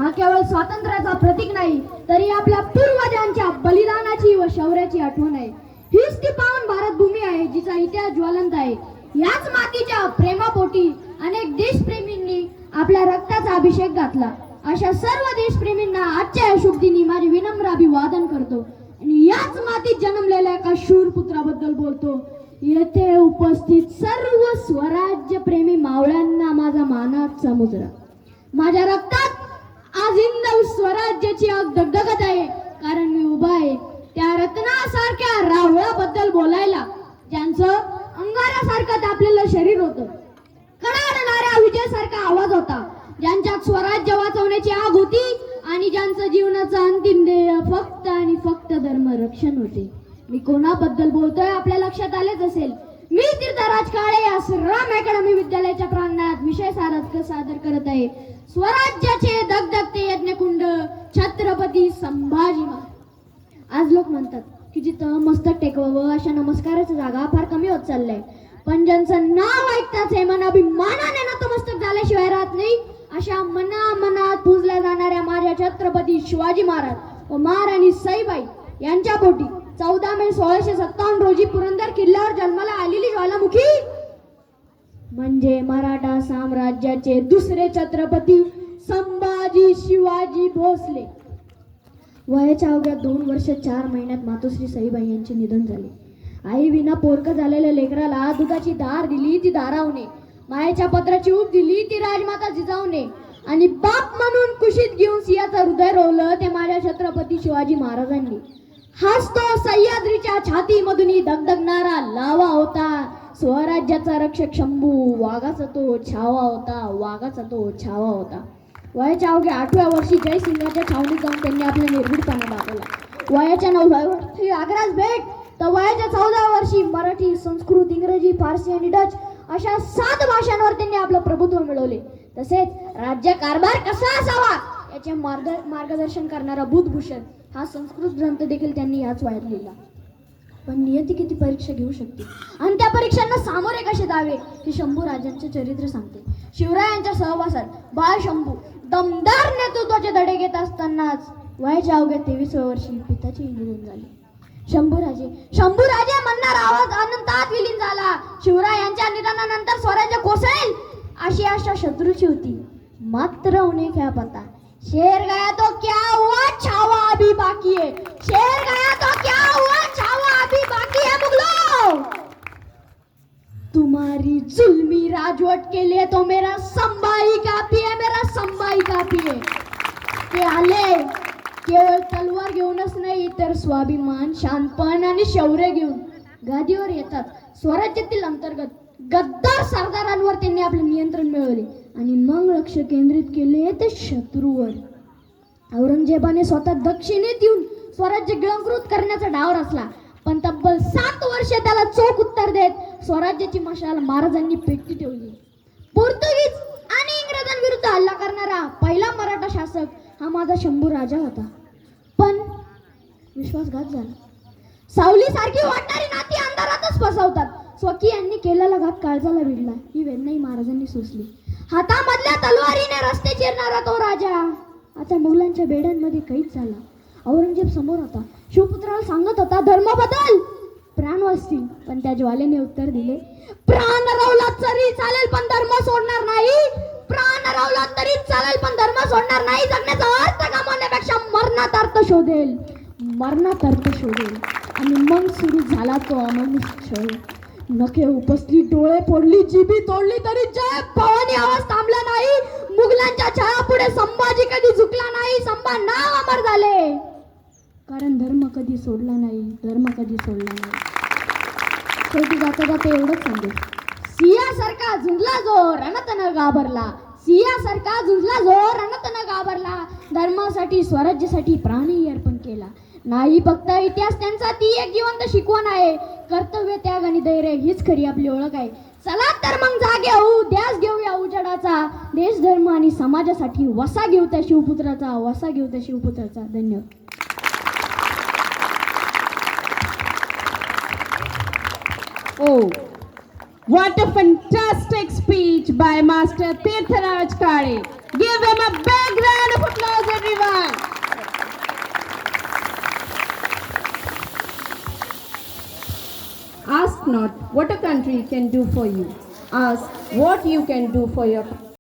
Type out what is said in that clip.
हा केवळ स्वातंत्र्याचा प्रतीक नाही, तरी आपल्या पूर्वजांच्या बलिदानाची व शौर्याची आठवण आहे. हीच ती पावन भारत भूमी आहे जिचा इतिहास ज्वलंत आहे. याच मातीच्या प्रेमापोटी अनेक देशप्रेमींनी आपल्या रक्ताचा अभिषेक घातला. अशा सर्व देशप्रेमींना आजच्या या शुभ दिनी माझे विनम्र अभिवादन करतो आणि याच मातीत जन्मलेल्या एका शूर पुत्राबद्दल बोलतो. येथे उपस्थित सर्व स्वराज्य प्रेमी मावळ्यांना माझा मानाचा मुजरा. माझ्या रक्तात आज हिंद स्वराज्याची आग धगधगत आहे, कारण मी उभा आहे त्या रत्नासारख्या रावळाबद्दल बोलायला, ज्यांचं अंगारासारखं तापलेलं शरीर होतं, कडाडणाऱ्या विजयासारखा आवाज होता, ज्यांच्यात स्वराज्य वाचवण्याची आग होती आणि ज्यांचं जीवनाचं अंतिम ध्येय फक्त आणि फक्त धर्मरक्षण होते. मी कोणाबद्दल बोलतोय आपल्या लक्षात आलेच असेल. मी तीर्थराज काळे या श्रीराम अकॅडमी विद्यालयाच्या प्रांगणात विषय सादर करत आहे. स्वराज्याचे धगधगते यज्ञकुंड छत्रपती संभाजी महाराज. आज लोक म्हणतात की जिथं मस्तक टेकवावं अशा नमस्काराच्या जागा फार कमी होत चाललंय, पण ज्यांचं नाव ऐकताच हे मन अभिमानाने नतमस्तक झाल्याशिवाय राहत नाही, अशा मनामनात पूजल्या जाणाऱ्या माझ्या छत्रपती शिवाजी महाराज व महाराणी सईबाई यांच्या पोटी 14 मे 1657 रोजी पुरंदर किल्ल्यावर जन्माला आलेली ज्वालामुखी म्हणजे मराठा साम्राज्याचे दुसरे छत्रपती संभाजी शिवाजी भोसले. वयाच्या अवघ्या 2 वर्ष 4 महिन्यात मातोश्री सईबाई यांचे निधन झाले. आई विना पोरकं झालेल्या लेकराला दुधाची धार दिली ती धारावणे, मायेच्या पत्राची ऊब दिली ती राजमाता जिजाऊने, आणि बाप म्हणून कुशीत घेऊन सिंहाचं हृदय रोवलं ते माझ्या छत्रपती शिवाजी महाराजांनी. हाच तो सह्याद्रीच्या छातीमधून धगधगणारा लावा होता. स्वराज्याचा रक्षक शंभू, वाघाचा तो छावा होता, वाघाचा तो छावा होता. वयाच्या अवघ्या 8व्या वर्षी जयसिंगाच्या छावणीत जाऊन त्यांनी आपला निर्भीडपणा दाखवला. वयाच्या 9व्या वर्षी आग्रास भेट, तर वयाच्या 14व्या वर्षी मराठी, संस्कृत, इंग्रजी, फारसी आणि डच अशा 7 भाषांवर त्यांनी आपलं प्रभुत्व मिळवले. तसेच राज्य कारभार कसा असावा याचे मार्गदर्शन करणारा बुधभूषण हा संस्कृत ग्रंथ देखील त्यांनी याच वयात लिहिला. पण नियती किती परीक्षा घेऊ शकते आणि त्या परीक्षांना सामोरे कसे जावे हे शंभू राजांचे चरित्र सांगते. शिवरायांच्या सहवासात बाळ शंभू दमदार नेतृत्वाचे धडे घेत असतानाच वयाच्या अवघ्या 23व्या वर्षी पित्याचे निधन झाले. शंभूराजे म्हणणारा आवाज अनंतात विलीन झाला. शिवरायांच्या निधनानंतर स्वराज्य कोसळेल अशी आशा शत्रूची होती, मात्र उन्हें क्या पता, शेर गया तो क्या हुआ, छावा अभी बाकी है. शेर गया तो क्या हुआ, छावा अभी बाकी है. मुगलों, तुम्हारी जुल्मी राजवट के लिए तो मेरा संभाई काफी है, मेरा संभाई काफी है. ते आले केवळ तलवार घेऊनच नाही, तर स्वाभिमान, शांतपण आणि शौर्य घेऊन गादीवर येतात. स्वराज्यातील अंतर्गत गद्दार सरदारांवर त्यांनी आपले नियंत्रण मिळवले आणि मग लक्ष केंद्रित केले ते शत्रूवर. औरंगजेबाने स्वतः दक्षिणेत येऊन स्वराज्य गिळंकृत करण्याचा डाव रचला, पण तब्बल 7 वर्षे त्याला चोख उत्तर देत स्वराज्याची मशाल महाराजांनी पेटती ठेवली. पोर्तुगीज आणि इंग्रजांविरुद्ध हल्ला करणारा पहिला मराठा शासक हा माझा शंभू राजा होता. पण विश्वासघात झाला. सावलीसारखी वाटणारी नाती अंधारातच फसवतात. स्वकीयांनी केलेला घात काळजाला भिडला ही वेदनाही महाराजांनी सोसली. हातामधल्या तलवारीने रस्ते चिरणारा तो राजा आता मुघलांच्या बेड्यांमध्ये कैद झाला. औरंगजेब समोर होता. शिवपुत्राला सांगत होता, धर्म बदल, प्राण वाचतील. पण त्या ज्वालेने उत्तर दिले, प्राण रावला तरी चालेल पण धर्म सोडणार नाही. प्राण रावला तरी चालेल पण धर्म सोडणार नाही. जगण्याचा अर्थ गमावण्यापेक्षा मरणात अर्थ शोधेल, मरणात अर्थ शोधेल. आणि मग सुरू झाला तो अमरनिश्चय. नखे उपसली, डोळे फोडली, जिबी तोडली, तरी जय भवानी आवाज थांबला नाही. मुघलांच्या छळापुढे संभाजी कधी झुकला नाही. संभा नाव अमर झाले, कारण धर्म कधी सोडला नाही, धर्म कधी सोडला नाही. शेवटी जाता जाता एवढंच सांगेल, सिंहासारखा झुंजला जो रणत न घाबरला, सिंहासारखा झुंजला जो रणत न घाबरला. धर्मासाठी, स्वराज्यासाठी प्राणही अर्पण केला. नाही फक्त इतिहास त्यांचा, ती एक जिवंत शिकवण आहे. कर्तव्य, त्याग आणि धैर्य हीच खरी आपली ओळख आहे. चला तर मग जागे होऊ, ध्यास घेऊया उजेडाचा. देश, धर्म आणि समाजासाठी वसा घेऊ त्या शिवपुत्राचा, वसा घेऊ त्या शिवपुत्राचा. धन्यवाद. Oh, what a fantastic speech by Master Tirtharaj Kale. Give him a big round of applause. Ask not what a country can do for you. Ask what you can do for your country.